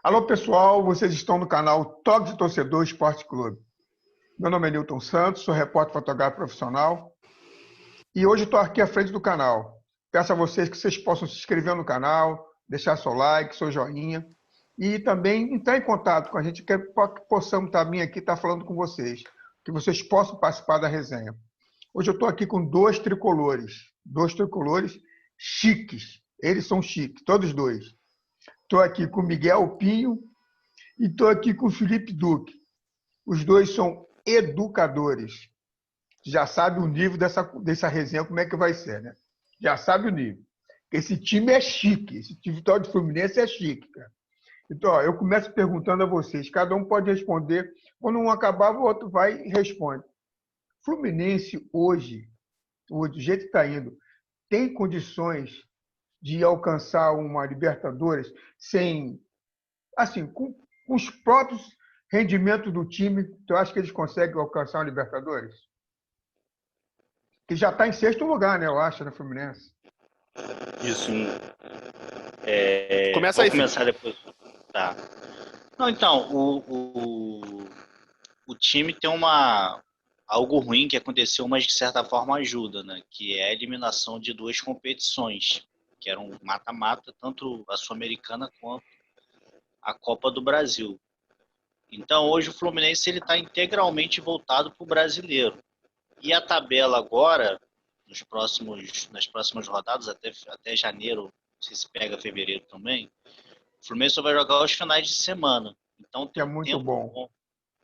Alô, pessoal, vocês estão no canal Toque de Torcedor Esporte Clube. Meu nome é Newton Santos, sou repórter fotográfico profissional e hoje estou aqui à frente do canal. Peço a vocês que vocês possam se inscrever no canal, deixar seu like, seu joinha e também entrar em contato com a gente, que possamos também aqui estar falando com vocês, que vocês possam participar da resenha. Hoje eu estou aqui com dois tricolores chiques. Eles são chiques, todos dois. Estou aqui com o Miguel Pinho e estou aqui com o Felipe Duque. Os dois são educadores. Já sabe o nível dessa resenha, como é que vai ser, né? Já sabe o nível. Esse time é chique. Esse time vitória de Fluminense é chique, cara. Então, ó, eu começo perguntando a vocês. Cada um pode responder. Quando um acabar, o outro vai e responde. Fluminense hoje, do jeito que está indo, tem condições de alcançar uma Libertadores sem, assim, com os próprios rendimentos do time, tu acha que eles conseguem alcançar uma Libertadores? Que já está em sexto lugar, né? Eu acho, na Fluminense. Isso. Começa Vou aí, começar Felipe. depois. Tá. Não, então, o time tem algo ruim que aconteceu, mas de certa forma ajuda, né? Que é a eliminação de duas competições, que eram mata-mata, tanto a Sul-Americana quanto a Copa do Brasil. Então, hoje o Fluminense está integralmente voltado para o brasileiro. E a tabela agora, nas próximas rodadas, até janeiro, não sei se pega fevereiro também, o Fluminense só vai jogar os finais de semana. Então tem É um muito tempo bom.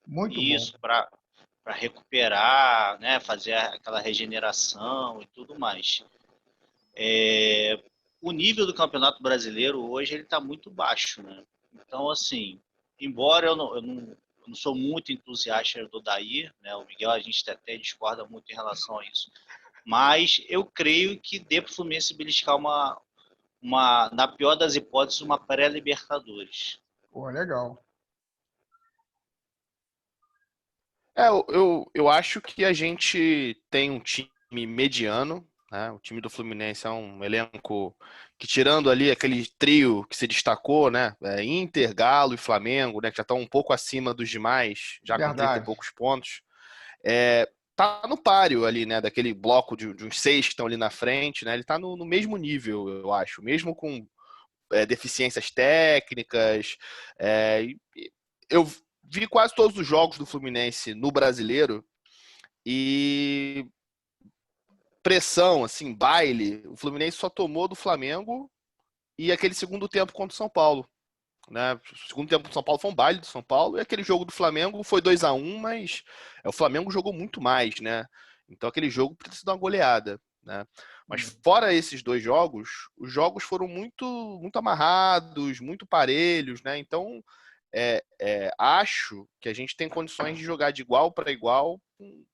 Muito bom. para recuperar, né, fazer aquela regeneração e tudo mais. O nível do Campeonato Brasileiro hoje ele está muito baixo, né? Então, assim, embora eu não sou muito entusiasta do Dair, né? O Miguel, a gente até discorda muito em relação a isso, mas eu creio que dê para o Fluminense beliscar na pior das hipóteses, uma pré-Libertadores. Pô, legal. Eu acho que a gente tem um time mediano, né? O time do Fluminense é um elenco que, tirando ali aquele trio que se destacou, né? Inter, Galo e Flamengo, né? Que já estão um pouco acima dos demais, já com 30 e Verdade. poucos pontos. Tá no páreo ali, né? Daquele bloco de uns 6 que estão ali na frente, né? Ele tá no mesmo nível, eu acho. Mesmo com deficiências técnicas. Eu vi quase todos os jogos do Fluminense no Brasileiro e pressão, assim, baile, o Fluminense só tomou do Flamengo e aquele segundo tempo contra o São Paulo. Né? O segundo tempo do São Paulo foi um baile do São Paulo e aquele jogo do Flamengo foi 2-1, mas o Flamengo jogou muito mais, né? Então aquele jogo precisa dar uma goleada, né? Mas fora esses dois jogos, os jogos foram muito amarrados, muito parelhos, né? Então acho que a gente tem condições de jogar de igual para igual com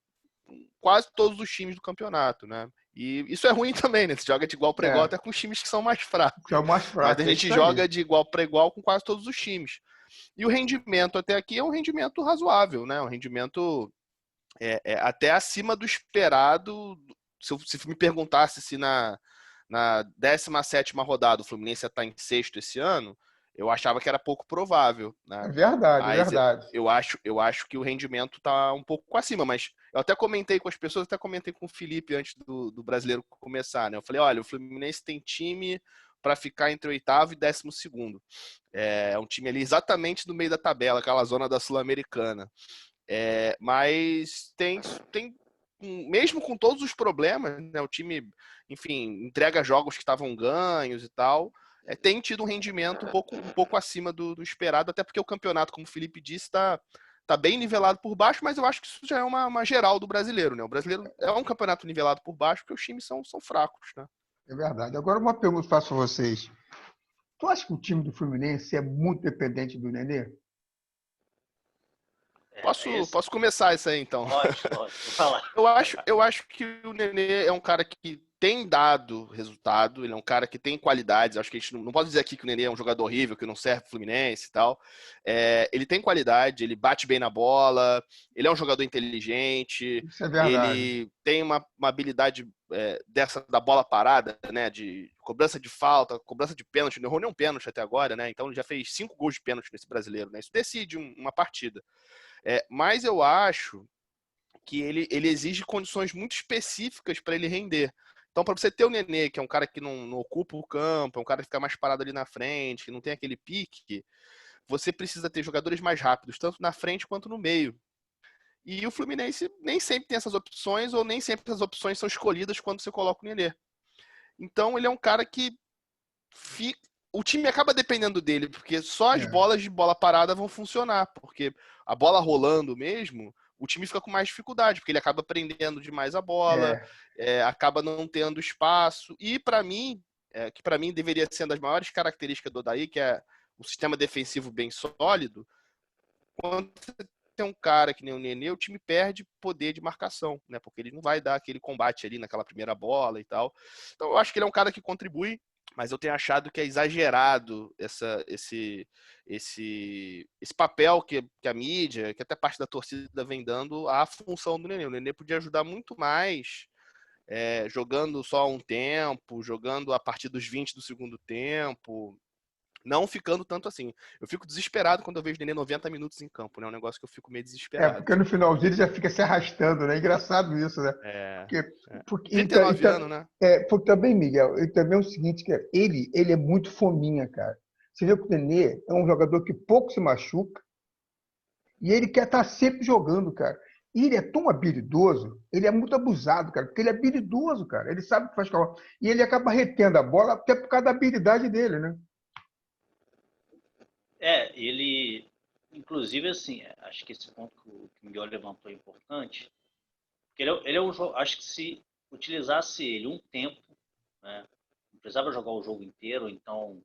quase todos os times do campeonato, né? E isso é ruim também, né? Você joga de igual para igual até com os times que são mais fracos. Que é o mais Mas fraco, a é gente isso joga aí. de igual para igual com quase todos os times. E o rendimento até aqui é um rendimento razoável, né? Um rendimento até acima do esperado. Se me perguntasse se na 17ª rodada o Fluminense ia estar em sexto esse ano, eu achava que era pouco provável, né? É verdade, é Mas verdade. eu acho que o rendimento está um pouco acima, mas eu até comentei com as pessoas, até comentei com o Felipe antes do brasileiro começar, né? Eu falei, olha, o Fluminense tem time para ficar entre o oitavo e 12º. É um time ali exatamente no meio da tabela, aquela zona da Sul-Americana. Mas tem, mesmo com todos os problemas, né, o time, enfim, entrega jogos que estavam ganhos e tal, tem tido um rendimento um pouco acima do esperado, até porque o campeonato, como o Felipe disse, tá bem nivelado por baixo, mas eu acho que isso já é uma geral do brasileiro, né? O brasileiro é um campeonato nivelado por baixo porque os times são fracos, né? É verdade. Agora uma pergunta que eu faço a vocês. Tu acha que o time do Fluminense é muito dependente do Nenê? Posso começar isso aí, então? Pode falar. Eu acho que o Nenê é um cara que tem dado resultado, ele é um cara que tem qualidades, acho que a gente não pode dizer aqui que o Nenê é um jogador horrível, que não serve pro Fluminense e tal. Ele tem qualidade, ele bate bem na bola, ele é um jogador inteligente, Isso é verdade. ele tem uma habilidade dessa da bola parada, né, de cobrança de falta, cobrança de pênalti, não errou nenhum pênalti até agora, né, então ele já fez 5 gols de pênalti nesse brasileiro, né, isso decide uma partida. Mas eu acho que ele exige condições muito específicas para ele render. Então, para você ter o Nenê, que é um cara que não ocupa o campo, é um cara que fica mais parado ali na frente, que não tem aquele pique, você precisa ter jogadores mais rápidos, tanto na frente quanto no meio. E o Fluminense nem sempre tem essas opções, ou nem sempre as opções são escolhidas quando você coloca o Nenê. Então, ele é um cara que o time acaba dependendo dele, porque só as bolas de bola parada vão funcionar, porque a bola rolando mesmo, o time fica com mais dificuldade, porque ele acaba prendendo demais a bola, acaba não tendo espaço. E para mim, que para mim deveria ser uma das maiores características do Odair, que é um sistema defensivo bem sólido, quando você tem um cara que nem o Nenê, o time perde poder de marcação, né? Porque ele não vai dar aquele combate ali naquela primeira bola e tal. Então eu acho que ele é um cara que contribui, mas eu tenho achado que é exagerado esse papel que a mídia, que até parte da torcida vem dando à função do Nenê. O Nenê podia ajudar muito mais jogando só um tempo, jogando a partir dos 20 do segundo tempo, não ficando tanto assim. Eu fico desesperado quando eu vejo o Nenê 90 minutos em campo, né? É um negócio que eu fico meio desesperado. Porque no finalzinho ele já fica se arrastando, né? Engraçado isso, né? Porque, 39 anos, né? Porque também, Miguel, e também é o seguinte, que ele é muito fominha, cara. Você vê que o Nenê é um jogador que pouco se machuca e ele quer estar sempre jogando, cara. E ele é tão habilidoso, ele é muito abusado, cara, porque ele é habilidoso, cara. Ele sabe o que faz com a bola. E ele acaba retendo a bola até por causa da habilidade dele, né? Ele, inclusive, assim, acho que esse ponto que o Miguel levantou é importante, porque ele é um jogo, acho que se utilizasse ele um tempo, né, não precisava jogar o jogo inteiro, então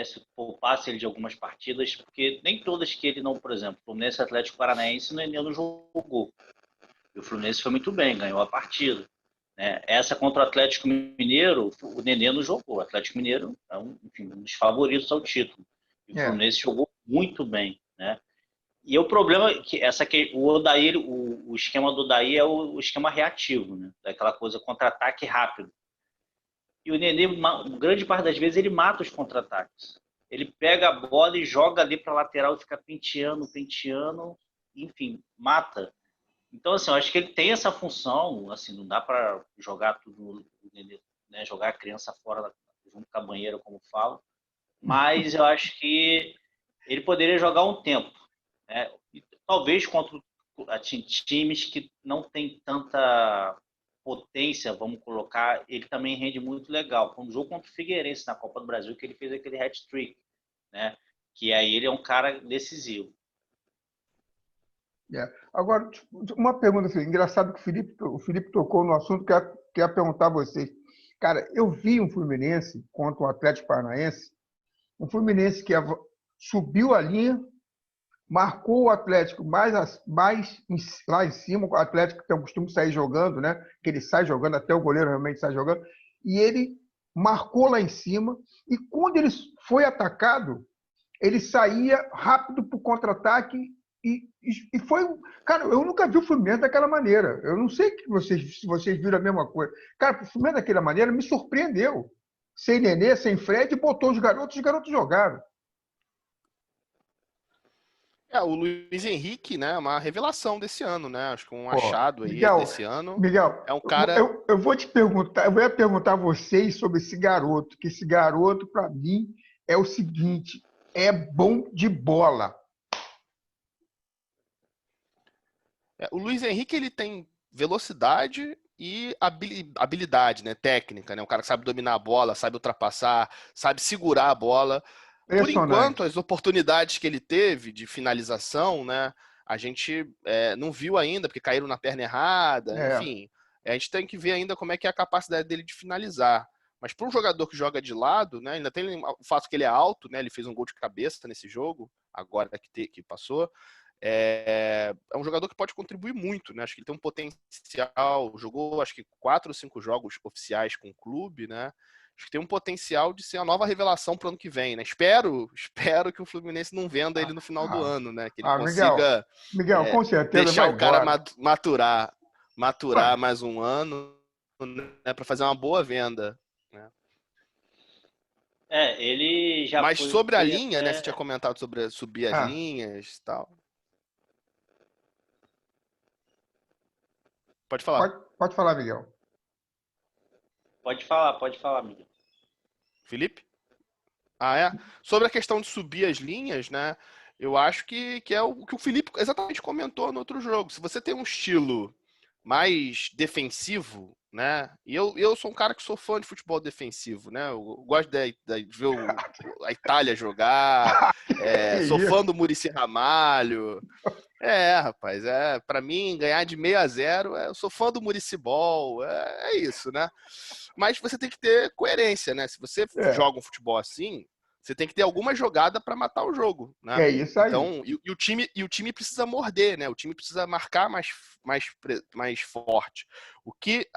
se poupasse ele de algumas partidas, porque nem todas que ele não, por exemplo, o Fluminense Atlético Paranaense não jogou. E o Fluminense foi muito bem, ganhou a partida. Né? Essa contra o Atlético Mineiro, o Nenê não jogou. O Atlético Mineiro é um dos favoritos ao título. E o Fluminense jogou muito bem. Né? E o problema é que o Odair, o esquema do Odair é o esquema reativo, né? Daquela coisa contra-ataque rápido. E o Nenê, grande parte das vezes, ele mata os contra-ataques. Ele pega a bola e joga ali para a lateral e fica penteando, enfim, mata. Então, assim, eu acho que ele tem essa função, assim, não dá para jogar tudo, né, jogar a criança fora junto com a banheira, como falo, mas eu acho que ele poderia jogar um tempo, né? E talvez contra times que não tem tanta potência, vamos colocar, ele também rende muito legal. Foi um jogo contra o Figueirense na Copa do Brasil que ele fez aquele hat-trick, né? Que aí ele é um cara decisivo. Agora, uma pergunta assim, engraçado que o Felipe tocou no assunto que eu queria perguntar a vocês. Cara, eu vi um Fluminense contra o Atlético Paranaense, um Fluminense que subiu a linha, marcou o Atlético mais lá em cima, o Atlético tem o costume de sair jogando, né? Que ele sai jogando, até o goleiro realmente sai jogando, e ele marcou lá em cima, e quando ele foi atacado, ele saía rápido para o contra-ataque e foi. Cara, eu nunca vi o Fluminense daquela maneira. Eu não sei se vocês viram a mesma coisa. Cara, o Fluminense daquela maneira me surpreendeu. Sem Nenê, sem Fred, botou os garotos jogaram. O Luiz Henrique, né, é uma revelação desse ano, né? Acho que um achado aí desse ano. Miguel, é um cara. Eu vou te perguntar, eu vou perguntar a vocês sobre esse garoto, que esse garoto, para mim, é o seguinte: é bom de bola. O Luiz Henrique, ele tem velocidade e habilidade, né, técnica, né? Um cara que sabe dominar a bola, sabe ultrapassar, sabe segurar a bola. Por enquanto, as oportunidades que ele teve de finalização, né, a gente não viu ainda, porque caíram na perna errada, enfim. A gente tem que ver ainda como é que é a capacidade dele de finalizar. Mas para um jogador que joga de lado, né, ainda tem o fato que ele é alto, né, ele fez um gol de cabeça nesse jogo, agora que passou. é um jogador que pode contribuir muito, né? Acho que ele tem um potencial, jogou acho que 4 ou 5 jogos oficiais com o clube, né? Acho que tem um potencial de ser a nova revelação para o ano que vem, né? Espero que o Fluminense não venda ele no final do ano, né? Que ele consiga Miguel, com certeza deixar vai o cara embora. maturar mais um ano, né? Para fazer uma boa venda, né? Ele já Mas sobre a foi linha, né? até... Você tinha comentado sobre subir as linhas e tal. Pode falar. Pode falar, Miguel. Pode falar, Miguel. Felipe? Ah, é? Sobre a questão de subir as linhas, né? Eu acho que é o que o Felipe exatamente comentou no outro jogo. Se você tem um estilo mais defensivo, né? E eu sou um cara que sou fã de futebol defensivo, né? Eu gosto de ver a Itália jogar, sou fã do Muricy Ramalho. Rapaz, para mim, ganhar de 6-0, eu sou fã do Muricy Ball, é isso, né? Mas você tem que ter coerência, né? Se você joga um futebol assim, você tem que ter alguma jogada para matar o jogo, né? É isso aí. Então, o time precisa morder, né? O time precisa marcar mais forte. O que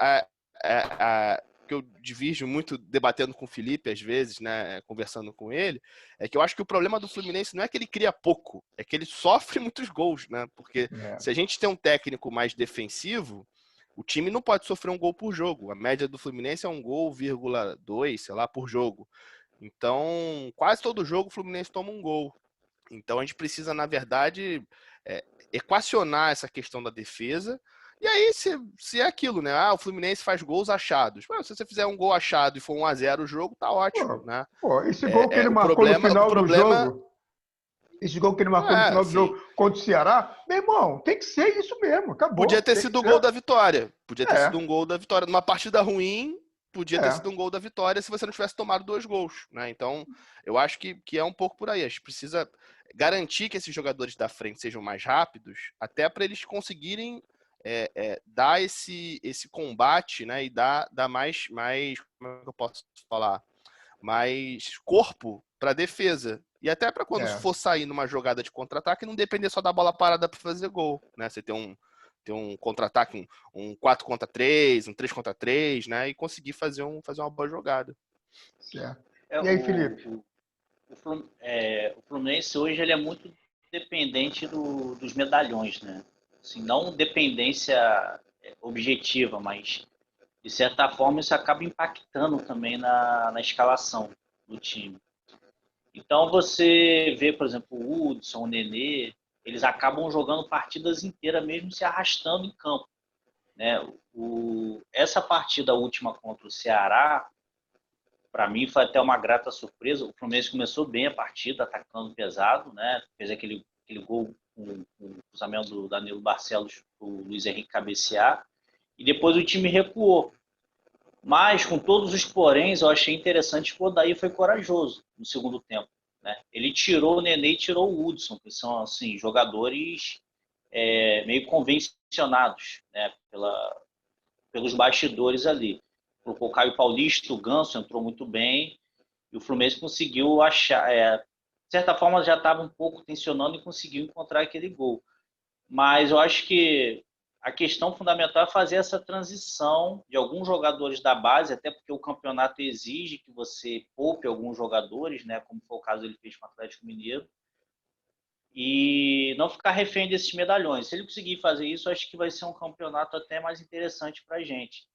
que eu divirjo muito debatendo com o Felipe, às vezes, né, conversando com ele, é que eu acho que o problema do Fluminense não é que ele cria pouco, é que ele sofre muitos gols, né? Porque se a gente tem um técnico mais defensivo, o time não pode sofrer um gol por jogo. A média do Fluminense é 1,2, sei lá, por jogo. Então, quase todo jogo o Fluminense toma um gol. Então, a gente precisa, na verdade, equacionar essa questão da defesa. E aí, se é aquilo, né? O Fluminense faz gols achados. Se você fizer um gol achado e for 1-0 o jogo, tá ótimo, né? Esse gol que ele marcou no final do jogo... Esse gol que ele marcou no final do jogo contra o Ceará, meu irmão, tem que ser isso mesmo, acabou. Podia ter sido o gol da vitória. Podia ter sido um gol da vitória. Numa partida ruim, podia ter sido um gol da vitória se você não tivesse tomado 2 gols, né? Então, eu acho que é um pouco por aí. A gente precisa garantir que esses jogadores da frente sejam mais rápidos, até para eles conseguirem dar esse combate, né? E dar mais, como é que eu posso falar? Mais corpo para a defesa. E até para quando for sair numa jogada de contra-ataque, não depender só da bola parada para fazer gol, né? Você tem um contra-ataque, um 4 contra 3, um 3 contra 3, né? E conseguir fazer uma boa jogada. Certo. E aí, Felipe? O Fluminense hoje ele é muito dependente dos medalhões, né? Assim, não dependência objetiva, mas de certa forma isso acaba impactando também na escalação do time. Então você vê, por exemplo, o Hudson, o Nenê, eles acabam jogando partidas inteiras mesmo se arrastando em campo, né? Essa partida última contra o Ceará, para mim foi até uma grata surpresa. O Fluminense começou bem a partida, atacando pesado, né? Fez aquele gol com o cruzamento do Danilo Barcelos, o Luiz Henrique cabecear, e depois o time recuou. Mas, com todos os poréns, eu achei interessante que o Odair foi corajoso no segundo tempo, né? Ele tirou o Nenê e tirou o Hudson, que são assim, jogadores meio convencionados, né? Pelos bastidores ali. O Caio Paulista, o Ganso entrou muito bem, e o Fluminense conseguiu achar... de certa forma, já estava um pouco tensionando e conseguiu encontrar aquele gol. Mas eu acho que a questão fundamental é fazer essa transição de alguns jogadores da base, até porque o campeonato exige que você poupe alguns jogadores, né, como foi o caso ele fez com o Atlético Mineiro, e não ficar refém desses medalhões. Se ele conseguir fazer isso, acho que vai ser um campeonato até mais interessante para a gente.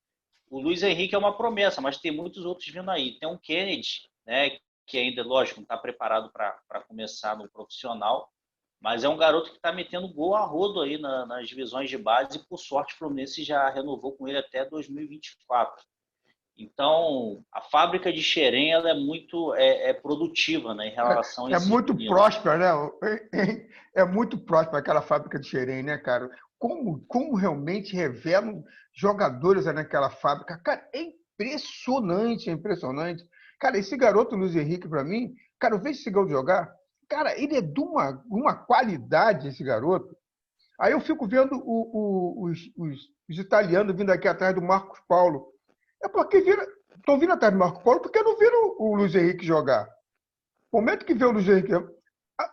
O Luiz Henrique é uma promessa, mas tem muitos outros vindo aí. Tem um Kennedy, né, que ainda, lógico, não está preparado para começar no profissional, mas é um garoto que está metendo gol a rodo aí nas divisões de base e, por sorte, o Fluminense já renovou com ele até 2024. Então, a fábrica de Xerém ela é muito produtiva, né, em relação a esses muito meninos. próspera, né? É muito próspera aquela fábrica de Xerém, né, cara? Como realmente revelam jogadores naquela fábrica. Cara, é impressionante, é impressionante. Cara, esse garoto Luiz Henrique, para mim, cara, eu vejo esse garoto jogar, cara, ele é de uma qualidade, esse garoto. Aí eu fico vendo os italianos vindo aqui atrás do Marcos Paulo. É porque estão vindo atrás do Marcos Paulo porque não viram o Luiz Henrique jogar. No momento que vê o Luiz Henrique,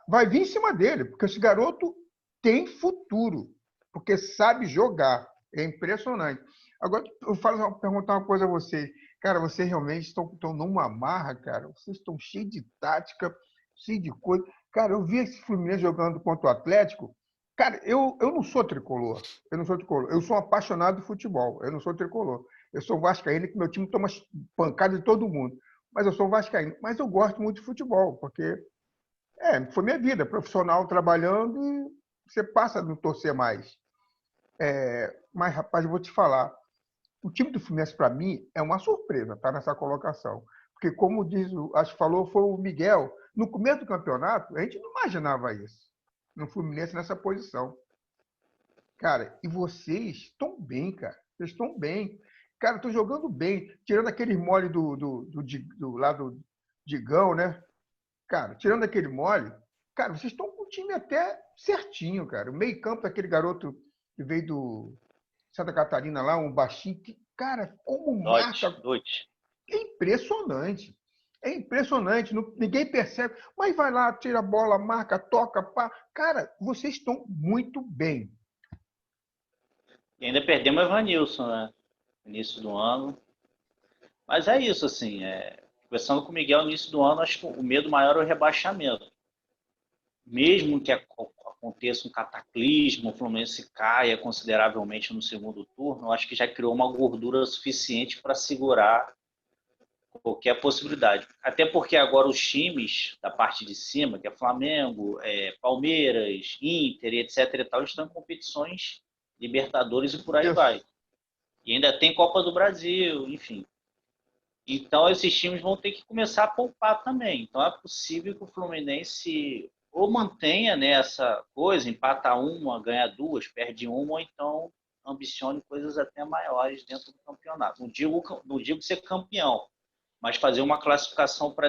vai vir em cima dele, porque esse garoto tem futuro, porque sabe jogar. É impressionante. Agora, vou perguntar uma coisa a vocês. Cara, vocês realmente estão numa marra, cara. Vocês estão cheios de tática, cheios de coisa. Cara, eu vi esse Fluminense jogando contra o Atlético. Cara, eu não sou tricolor. Eu não sou tricolor. Eu sou um apaixonado de futebol. Eu não sou tricolor. Eu sou vascaíno, que meu time toma pancada de todo mundo. Mas eu sou vascaíno. Mas eu gosto muito de futebol, porque foi minha vida, profissional trabalhando e você passa a não torcer mais. Mas, rapaz, eu vou te falar. O time do Fluminense, para mim, é uma surpresa, tá nessa colocação. Porque, como acho que falou, foi o Miguel, no começo do campeonato, a gente não imaginava isso. No Fluminense nessa posição. Cara, e vocês estão bem, cara. Vocês estão bem. Cara, estão jogando bem. Tirando aquele mole do lado do Digão, né? Cara, tirando aquele mole, cara, vocês estão com o time até certinho, cara. O meio-campo, aquele garoto que veio do Santa Catarina lá, um baixinho, que, cara, como marca. É impressionante. É impressionante. Ninguém percebe. Mas vai lá, tira a bola, marca, toca, pá. Cara, vocês estão muito bem. E ainda perdemos o Evanilson, né? No início do ano. Mas é isso, assim. Conversando com o Miguel no início do ano, acho que o medo maior é o rebaixamento. Mesmo que aconteça um cataclismo, o Fluminense caia consideravelmente no segundo turno, eu acho que já criou uma gordura suficiente para segurar qualquer possibilidade. Até porque agora os times da parte de cima, que é Flamengo, Palmeiras, Inter, etc. e tal, estão em competições Libertadores e por aí vai. E ainda tem Copa do Brasil, enfim. Então esses times vão ter que começar a poupar também. Então é possível que o Fluminense ou mantenha nessa coisa, empata uma, ganha duas, perde uma, ou então ambicione coisas até maiores dentro do campeonato. Não digo ser campeão, mas fazer uma classificação para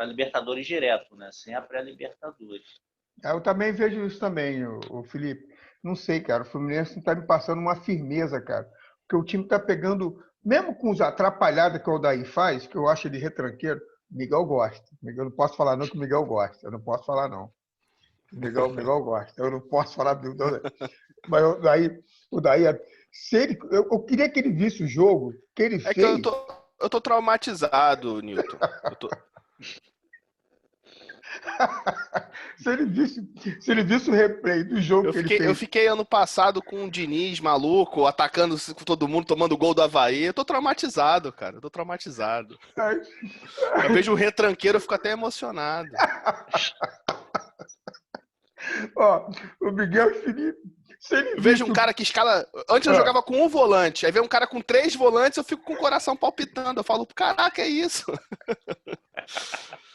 Libertadores direto, né? Sem a pré-Libertadores. Eu também vejo isso também, o Felipe. Não sei, cara. O Fluminense está me passando uma firmeza, cara. Porque o time está pegando, mesmo com os atrapalhados que o Odair faz, que eu acho ele retranqueiro, o Miguel gosta. Eu não posso falar não que o Miguel gosta. Eu não posso falar não. O Miguel gosta. Eu não posso falar do mas o Odair, eu queria que ele visse o jogo que ele fez. Que eu tô traumatizado, Nilton. Se ele visse o replay do jogo que ele fez. Eu fiquei ano passado com o Diniz maluco, atacando todo mundo, tomando gol do Avaí. Eu tô traumatizado, cara. Eu tô traumatizado. Eu vejo o retranqueiro, eu fico até emocionado. Ó, o Miguel Felipe. Eu vejo um cara que escala. Antes eu jogava com um volante, aí vem um cara com 3 volantes, eu fico com o coração palpitando. Eu falo, caraca, é isso?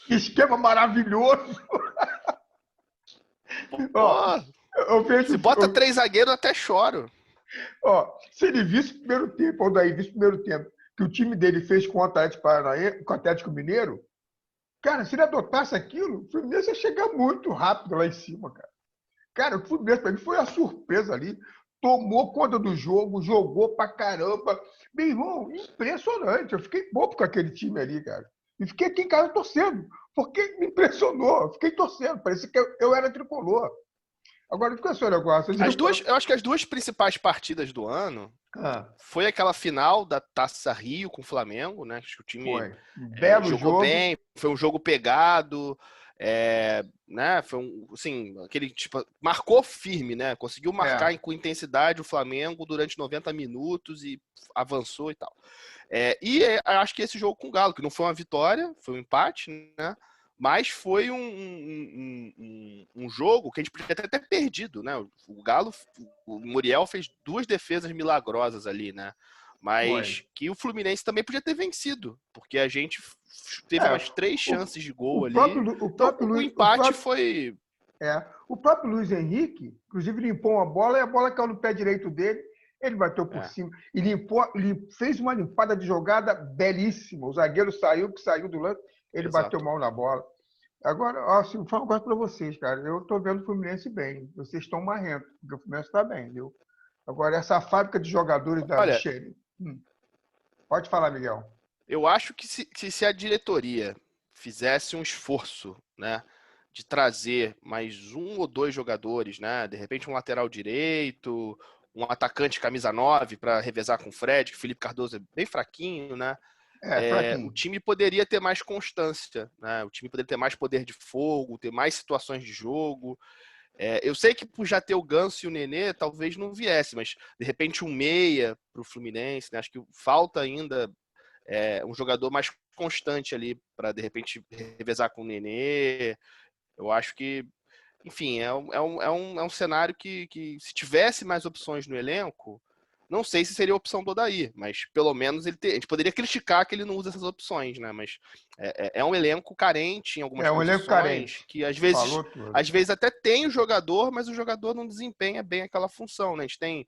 Que esquema maravilhoso! Ó, eu vejo, se bota 3 zagueiros, eu até choro. Ó, se ele visse o primeiro tempo, ou daí visse o primeiro tempo, que o time dele fez com o Atlético Mineiro, cara, se ele adotasse aquilo, o Fluminense ia chegar muito rápido lá em cima, cara. Cara, o Fluminense para mim foi a surpresa ali. Tomou conta do jogo, jogou pra caramba. Meu irmão, impressionante. Eu fiquei bobo com aquele time ali, cara. E fiquei aqui em casa torcendo, porque me impressionou. Fiquei torcendo, parecia que eu era tricolor. Agora, fica só o negócio. Eu acho que as 2 principais partidas do ano foi aquela final da Taça Rio com o Flamengo, né? Acho que o time jogou bem, foi um jogo pegado. Né, foi assim, aquele tipo, marcou firme, né? Conseguiu marcar com intensidade o Flamengo durante 90 minutos e avançou e tal. Acho que esse jogo com o Galo, que não foi uma vitória, foi um empate, né? Mas foi um jogo que a gente podia até ter perdido, né? O Galo, o Muriel fez 2 defesas milagrosas ali, né? Mas que o Fluminense também podia ter vencido, porque a gente teve umas 3 chances de gol ali. O empate foi... O próprio Luiz Henrique, inclusive, limpou uma bola e a bola caiu no pé direito dele. Ele bateu por cima. E fez uma limpada de jogada belíssima. O zagueiro saiu do lance, ele bateu mal na bola. Agora, vou falar uma coisa para vocês, cara. Eu estou vendo o Fluminense bem. Vocês estão marrentos, porque o Fluminense está bem, viu? Agora, essa fábrica de jogadores da Michele. Pode falar, Miguel. Eu acho que se a diretoria fizesse um esforço, né, de trazer mais um ou dois jogadores, né? De repente um lateral direito, um atacante camisa 9 para revezar com o Fred, que o Felipe Cardoso é bem fraquinho, né? O Fraquinho. time poderia ter mais constância, né? O time poderia ter mais poder de fogo, ter mais situações de jogo. Eu sei que por já ter o Ganso e o Nenê, talvez não viesse, mas de repente um meia para o Fluminense, né? Acho que falta ainda um jogador mais constante ali para de repente revezar com o Nenê. Eu acho que, enfim, é um cenário que se tivesse mais opções no elenco, não sei se seria a opção do Odair, mas pelo menos a gente poderia criticar que ele não usa essas opções, né? Mas é um elenco carente em algumas É um elenco posições, carente. que Falou tudo. às vezes até tem o jogador, mas o jogador não desempenha bem aquela função, né? A gente tem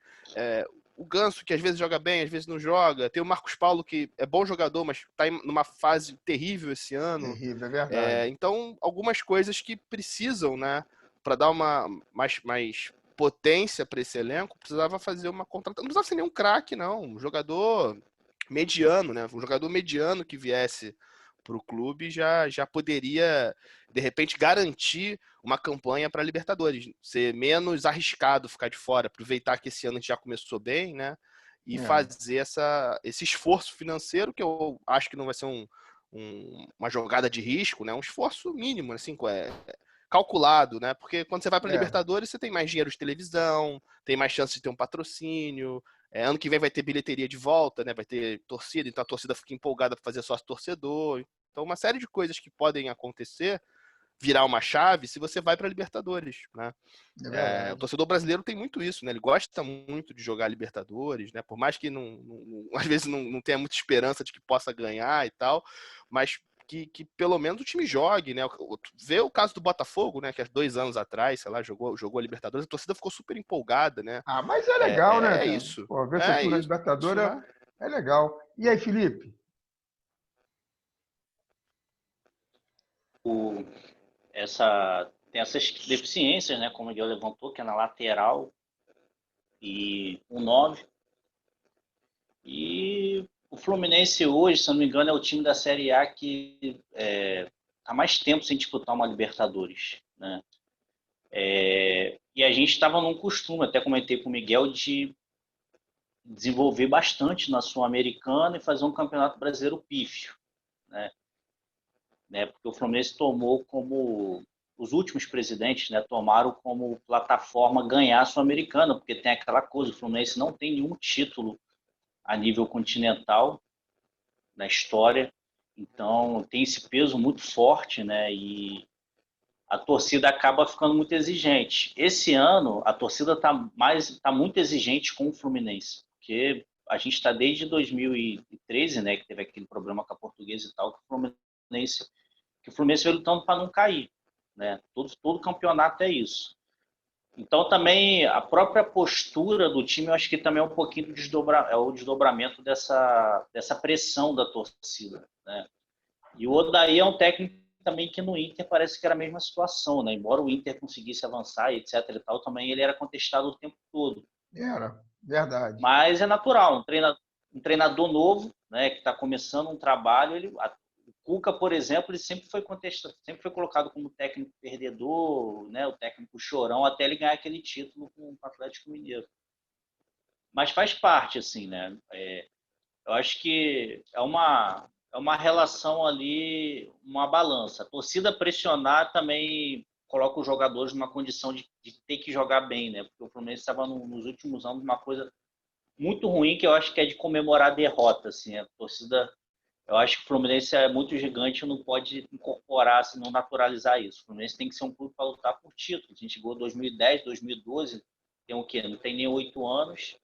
o Ganso, que às vezes joga bem, às vezes não joga. Tem o Marcos Paulo, que é bom jogador, mas está numa fase terrível esse ano. Terrível, é verdade. Então, algumas coisas que precisam, né? Para dar uma mais potência para esse elenco, precisava fazer uma contratação. Não precisava ser nenhum craque, não. Um jogador mediano, né? Um jogador mediano que viesse para o clube já poderia, de repente, garantir uma campanha para a Libertadores. Ser menos arriscado ficar de fora, aproveitar que esse ano a gente já começou bem, né? E fazer esse esforço financeiro, que eu acho que não vai ser uma jogada de risco, né? Um esforço mínimo, assim, calculado, né? Porque quando você vai para a Libertadores, você tem mais dinheiro de televisão, tem mais chance de ter um patrocínio. Ano que vem vai ter bilheteria de volta, né? Vai ter torcida, então a torcida fica empolgada para fazer sócio torcedor. Então, uma série de coisas que podem acontecer, virar uma chave, se você vai para a Libertadores, né? O torcedor brasileiro tem muito isso, né? Ele gosta muito de jogar Libertadores, né? Por mais que às vezes não tenha muita esperança de que possa ganhar e tal, mas que pelo menos o time jogue, né? Vê o caso do Botafogo, né? Que há 2 anos atrás, sei lá, jogou a Libertadores, a torcida ficou super empolgada, né? Mas é legal, né, É cara? isso. Pô, ver seu É time na isso, Libertadores né? é legal. E aí, Felipe? Tem essas deficiências, né? Como o Miguel levantou, que é na lateral e o 9. E o Fluminense hoje, se não me engano, é o time da Série A que há mais tempo sem disputar uma Libertadores, né? E a gente estava num costume, até comentei com o Miguel, de desenvolver bastante na Sul-Americana e fazer um campeonato brasileiro pífio, né? Porque o Fluminense tomou como os últimos presidentes, né, tomaram como plataforma ganhar a Sul-Americana, porque tem aquela coisa, o Fluminense não tem nenhum título a nível continental na história, então tem esse peso muito forte, né? E a torcida acaba ficando muito exigente. Esse ano a torcida tá muito exigente com o Fluminense, porque a gente está desde 2013, né, que teve aquele problema com a Portuguesa e tal, que o Fluminense veio lutando para não cair, né? Todo campeonato é isso. Então também a própria postura do time, eu acho que também é um pouquinho o desdobramento dessa pressão da torcida, né? E o Odair é um técnico também que no Inter parece que era a mesma situação, né? Embora o Inter conseguisse avançar, etc e tal, também ele era contestado o tempo todo. Era, verdade. Mas é natural, um treinador novo, né, que está começando um trabalho, o Cuca, por exemplo, ele sempre foi contestado, sempre foi colocado como técnico perdedor, né, o técnico chorão, até ele ganhar aquele título com o Atlético Mineiro. Mas faz parte, assim, né? Eu acho que é uma relação ali, uma balança. A torcida pressionar também coloca os jogadores numa condição de ter que jogar bem, né? Porque o Fluminense estava nos últimos anos uma coisa muito ruim, que eu acho que é de comemorar a derrota, assim. A torcida, eu acho que o Fluminense é muito gigante, não pode incorporar, assim, não naturalizar isso. O Fluminense tem que ser um clube para lutar por títulos. A gente chegou em 2010, 2012, tem o quê? Não tem nem 8 anos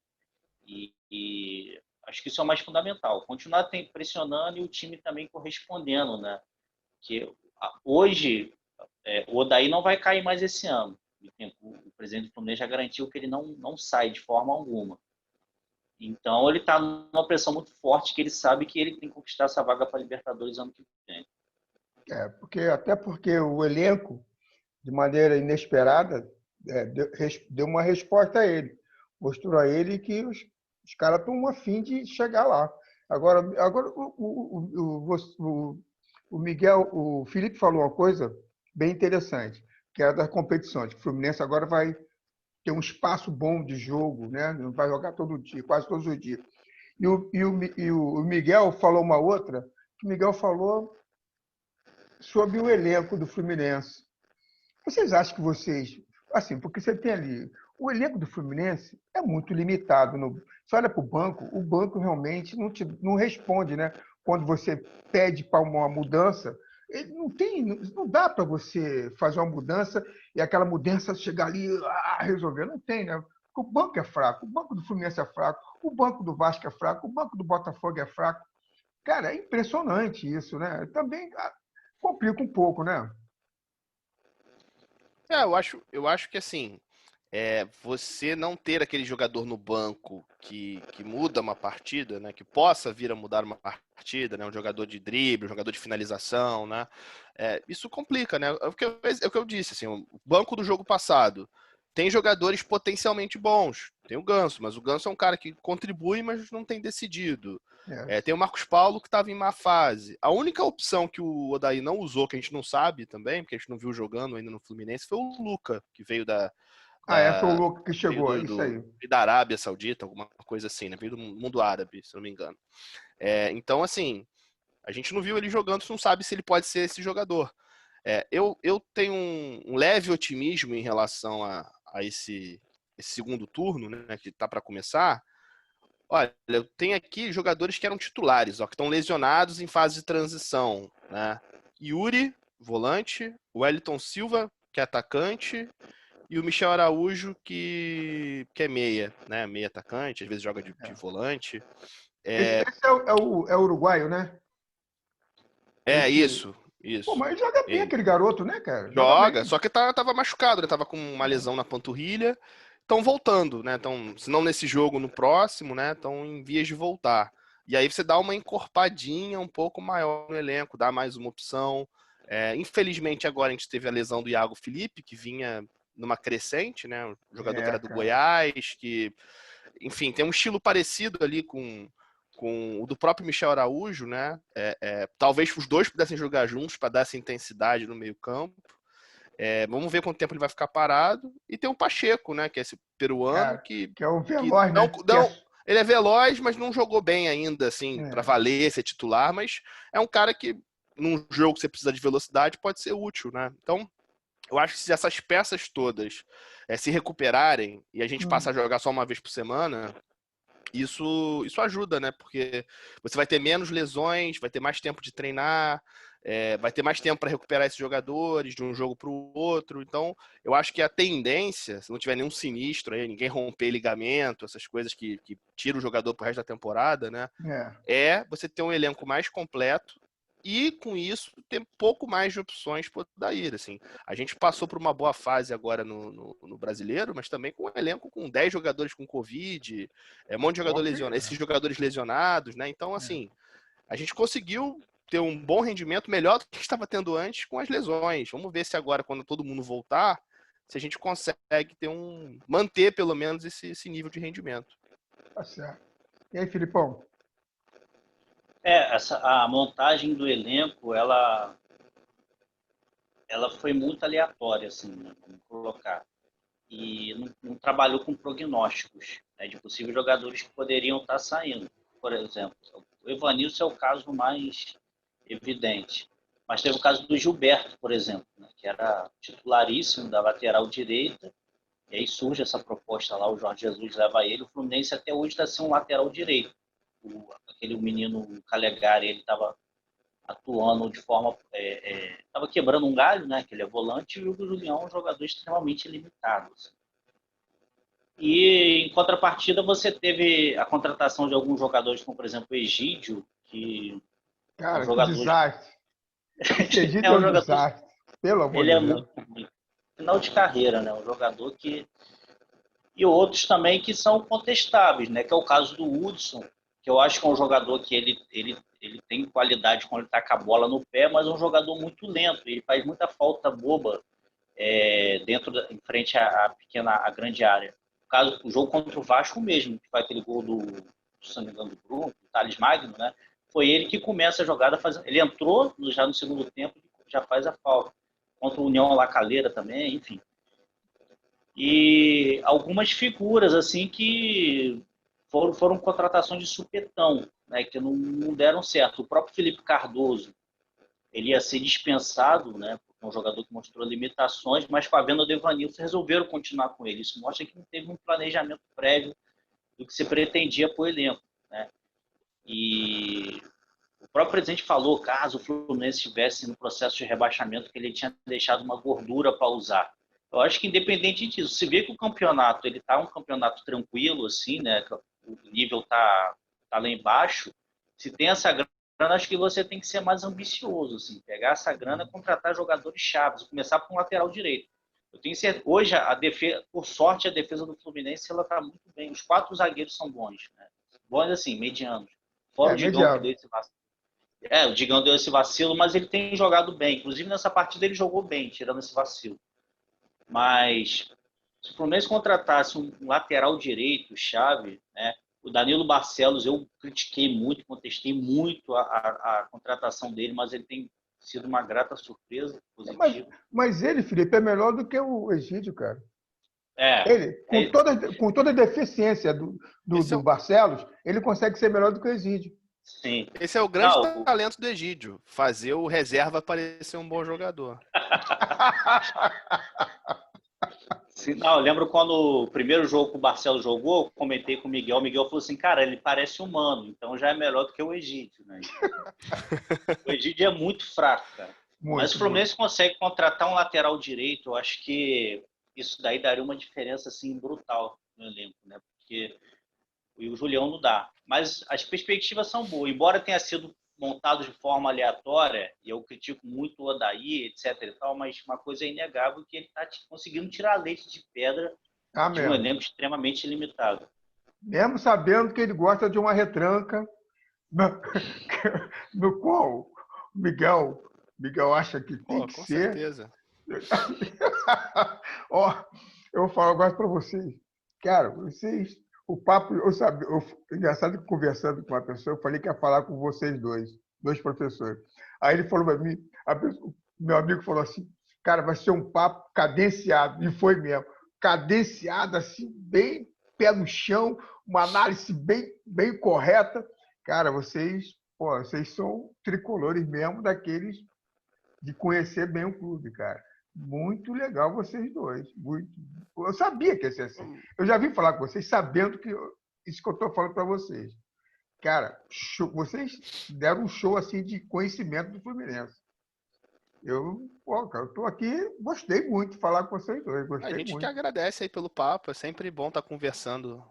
e acho que isso é o mais fundamental. Continuar pressionando e o time também correspondendo, né? Que hoje o Odair não vai cair mais esse ano. O presidente do Fluminense já garantiu que ele não sai de forma alguma. Então ele está numa pressão muito forte, que ele sabe que ele tem que conquistar essa vaga para a Libertadores ano que vem. Até porque o elenco, de maneira inesperada, deu uma resposta a ele. Mostrou a ele que os caras estão a fim de chegar lá. Agora o Miguel, o Felipe falou uma coisa bem interessante, que é das competições. O Fluminense agora vai ter um espaço bom de jogo, né? Não vai jogar todo dia, quase todos os dias. E o Miguel falou uma outra, que o Miguel falou sobre o elenco do Fluminense. Vocês acham que vocês, assim, porque você tem ali, o elenco do Fluminense é muito limitado. Você olha para o banco realmente não responde, né? Quando você pede para uma mudança, ele não dá para você fazer uma mudança e aquela mudança chegar ali resolver. Não tem, né? Porque o banco é fraco, o banco do Fluminense é fraco, o banco do Vasco é fraco, o banco do Botafogo é fraco. Cara, é impressionante isso, né? Também complica um pouco, né? Eu acho que assim, você não ter aquele jogador no banco que muda uma partida, né? Que possa vir a mudar uma partida, né? Um jogador de drible, um jogador de finalização, né? Isso complica, né? É o que eu disse, assim, o banco do jogo passado tem jogadores potencialmente bons. Tem o Ganso, mas o Ganso é um cara que contribui, mas não tem decidido. É. Tem o Marcos Paulo que estava em má fase. A única opção que o Odair não usou, que a gente não sabe também, porque a gente não viu jogando ainda no Fluminense, foi o Luca, que veio Foi o da, louco que veio chegou, isso aí. da Arábia Saudita, alguma coisa assim, né? Veio do mundo árabe, se não me engano. Então, assim, a gente não viu ele jogando, não sabe se ele pode ser esse jogador. Eu tenho um leve otimismo em relação a esse segundo turno, né, que está para começar. Olha, eu tenho aqui jogadores que eram titulares, ó, que estão lesionados em fase de transição, né? Yuri, volante, o Wellington Silva, que é atacante, e o Michel Araújo, que é meia, né? Meia atacante, às vezes joga de volante. Esse é o uruguaio, né? Esse. Isso, Pô, isso. mas joga bem Ele aquele garoto, né, cara? Joga joga, bem. só que tava machucado, né? Tava com uma lesão na panturrilha. Estão voltando, né? Então, se não nesse jogo, no próximo, né? Estão em vias de voltar. E aí você dá uma encorpadinha um pouco maior no elenco, dá mais uma opção. Infelizmente, agora a gente teve a lesão do Iago Felipe, que vinha numa crescente, né? Um jogador que era do Cara. Goiás, que, enfim, tem um estilo parecido ali com o do próprio Michel Araújo, né? Talvez os dois pudessem jogar juntos para dar essa intensidade no meio-campo. Vamos ver quanto tempo ele vai ficar parado. E tem o Pacheco, né? Que é esse peruano Cara, que é o que veloz, não, né? não, ele é veloz, mas não jogou bem ainda, assim, para É. valer ser titular. Mas é um cara que, num jogo que você precisa de velocidade, pode ser útil, né? Então, eu acho que se essas peças todas se recuperarem e a gente passa a jogar só uma vez por semana, isso ajuda, né? Porque você vai ter menos lesões, vai ter mais tempo de treinar, vai ter mais tempo para recuperar esses jogadores de um jogo para o outro. Então, eu acho que a tendência, se não tiver nenhum sinistro aí, ninguém romper ligamento, essas coisas que tiram o jogador pro resto da temporada, né? É. É você ter um elenco mais completo e, com isso, ter um pouco mais de opções por daí, assim. A gente passou por uma boa fase agora no Brasileiro, mas também com um elenco com 10 jogadores com Covid, um monte de jogador lesionado, esses jogadores lesionados, né? Então, assim, a gente conseguiu ter um bom rendimento, melhor do que estava tendo antes com as lesões. Vamos ver se agora, quando todo mundo voltar, se a gente consegue manter pelo menos esse nível de rendimento. Tá certo. E aí, Filipão? A montagem do elenco, ela foi muito aleatória, assim, né, vamos colocar. E não trabalhou com prognósticos, né, de possíveis jogadores que poderiam estar saindo. Por exemplo, o Evanilson é o caso mais evidente. Mas teve o caso do Gilberto, por exemplo, né, que era titularíssimo da lateral direita, e aí surge essa proposta lá, o Jorge Jesus leva ele, o Fluminense até hoje está sem um lateral direito. Aquele menino Calegari, ele estava atuando de forma... Estava quebrando um galho, né, que ele é volante, e o Julião é um jogador extremamente limitado. Assim. E, em contrapartida, você teve a contratação de alguns jogadores, como, por exemplo, o Egídio, que é um Cara, que jogador... desastre. Esse É Egito é um um jogador... desastre. Pelo amor Ele de é Deus. muito ruim. Final de carreira, né? Um jogador que... E outros também que são contestáveis, né? Que é o caso do Hudson, que eu acho que é um jogador que ele tem qualidade quando ele está com a bola no pé, mas é um jogador muito lento. Ele faz muita falta boba em frente à grande área. O jogo contra o Vasco mesmo, que foi aquele gol se não me engano, do Bruno, do Thales Magno, né? Foi ele que começa a jogada fazendo. Ele entrou já no segundo tempo, já faz a falta. contra o União La Calera também, enfim. E algumas figuras assim que foram contratações de supetão, né, que não deram certo. O próprio Felipe Cardoso, ele ia ser dispensado, né, porque é um jogador que mostrou limitações, mas com a venda do Evanilson resolveram continuar com ele. Isso mostra que não teve um planejamento prévio do que se pretendia para o elenco, né? E o próprio presidente falou, caso o Fluminense estivesse no processo de rebaixamento, que ele tinha deixado uma gordura para usar. Eu acho que independente disso, se vê que o campeonato ele tá um campeonato tranquilo, assim, né? O nível tá lá embaixo. Se tem essa grana, acho que você tem que ser mais ambicioso, assim, pegar essa grana, contratar jogadores chaves, começar com o lateral direito. Eu tenho certeza, hoje a defesa, por sorte, a defesa do Fluminense ela tá muito bem. Os 4 zagueiros são bons, né? Bons assim, medianos. Fora o Digão que deu esse vacilo. O Digão deu esse vacilo, mas ele tem jogado bem. Inclusive nessa partida ele jogou bem, tirando esse vacilo. Mas se o Fluminense contratasse um lateral direito, chave, né? O Danilo Barcelos, eu critiquei muito, contestei muito a contratação dele, mas ele tem sido uma grata surpresa positiva. Mas ele, Felipe, é melhor do que o Egídio, cara. É. Ele, com toda a deficiência do Barcelos, ele consegue ser melhor do que o Egídio. Sim. Esse é o grande talento do Egídio, fazer o reserva parecer um bom jogador. Sim, não, eu lembro quando o primeiro jogo que o Barcelos jogou, comentei com o Miguel falou assim, cara, ele parece humano, então já é melhor do que o Egídio, né? O Egídio é muito fraco, cara. Mas o Fluminense consegue contratar um lateral direito, eu acho que isso daí daria uma diferença assim brutal no elenco, né? Porque o Julião não dá. Mas as perspectivas são boas, embora tenha sido montado de forma aleatória, e eu critico muito o Odair, etc. e tal, mas uma coisa é inegável que ele está conseguindo tirar leite de pedra de um elenco extremamente limitado. Mesmo sabendo que ele gosta de uma retranca, no qual o Miguel acha que tem que com ser. Certeza. Eu vou falar agora para vocês. Cara, vocês... O papo, engraçado que conversando com uma pessoa, eu falei que ia falar com vocês dois professores. Aí ele falou para mim, meu amigo falou assim, cara, vai ser um papo cadenciado, e foi mesmo, cadenciado, assim, bem pé no chão, uma análise bem correta. Cara, vocês são tricolores mesmo, daqueles de conhecer bem o clube, cara. Muito legal vocês dois. Muito. Eu sabia que ia ser assim. Eu já vim falar com vocês sabendo que isso que eu estou falando para vocês. Cara, vocês deram um show assim de conhecimento do Fluminense. Eu estou aqui, gostei muito de falar com vocês dois. A gente muito. que agradece aí pelo papo, é sempre bom estar conversando.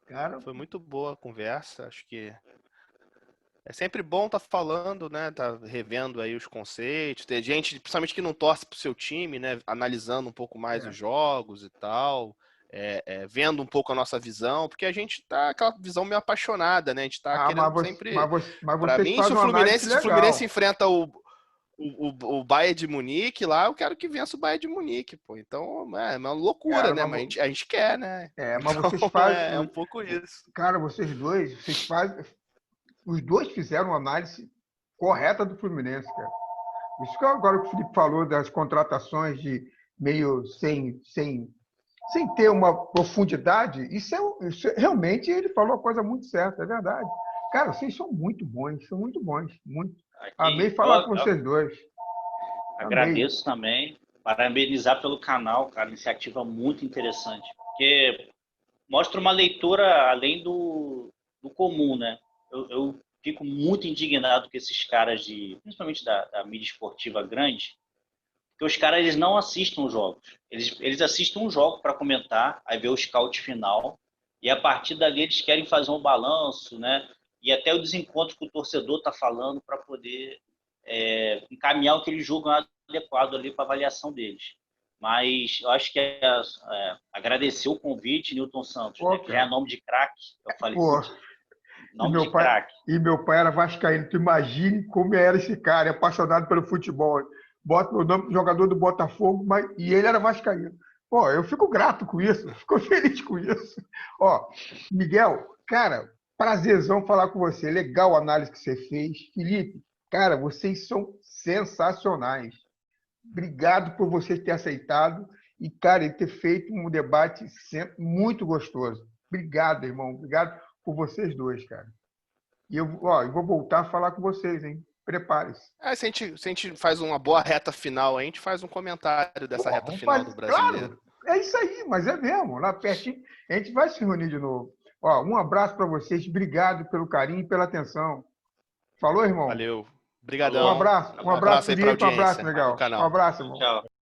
Cara, foi muito boa a conversa, acho que é sempre bom estar falando, né? Tá revendo aí os conceitos. Ter gente, principalmente que não torce pro seu time, né? Analisando um pouco mais os jogos e tal. Vendo um pouco a nossa visão, porque a gente tá aquela visão meio apaixonada, né? A gente tá querendo sempre. Mas pra vocês mim, fazem se o Fluminense enfrenta o Bayern de Munique lá, eu quero que vença o Bayern de Munique, pô. Então, é uma loucura, cara, né? Mas a gente quer, né? Mas então, vocês fazem. É um pouco isso. Cara, vocês fazem. Os dois fizeram uma análise correta do Fluminense, cara. Isso que agora o Felipe falou das contratações de meio sem ter uma profundidade, isso realmente ele falou a coisa muito certa, é verdade. Cara, vocês são muito bons, muito. Amei falar com vocês dois. Agradeço também, parabenizar pelo canal, cara, iniciativa muito interessante, porque mostra uma leitura além do comum, né? Eu fico muito indignado com esses caras principalmente da mídia esportiva grande, porque os caras eles não assistem os jogos. Eles assistem um jogo para comentar, aí vê o scout final, e a partir dali eles querem fazer um balanço, né? E até o desencontro que o torcedor está falando para poder encaminhar o que eles julgam adequado ali para a avaliação deles. Mas eu acho que agradecer o convite, Newton Santos, né, que já é nome de craque. Eu falei, nome de craque. E meu pai era vascaíno. Tu imagine como era esse cara, apaixonado pelo futebol. Bota meu nome, jogador do Botafogo, e ele era vascaíno. Pô, eu fico grato com isso, fico feliz com isso. Miguel, cara, prazerzão falar com você. Legal a análise que você fez. Felipe, cara, vocês são sensacionais. Obrigado por vocês terem aceitado e, cara, e ter feito um debate sempre muito gostoso. Obrigado, irmão. Obrigado por vocês dois, cara. E eu vou voltar a falar com vocês, hein? Prepare-se. Se a gente faz uma boa reta final, a gente faz um comentário dessa reta final do Brasileiro. Claro, é isso aí, mas é mesmo. Lá pertinho, a gente vai se reunir de novo. Um abraço para vocês. Obrigado pelo carinho e pela atenção. Falou, irmão? Valeu. Obrigadão. Um abraço aí pra direito, um abraço audiência legal. do canal. Um abraço, irmão. Tchau.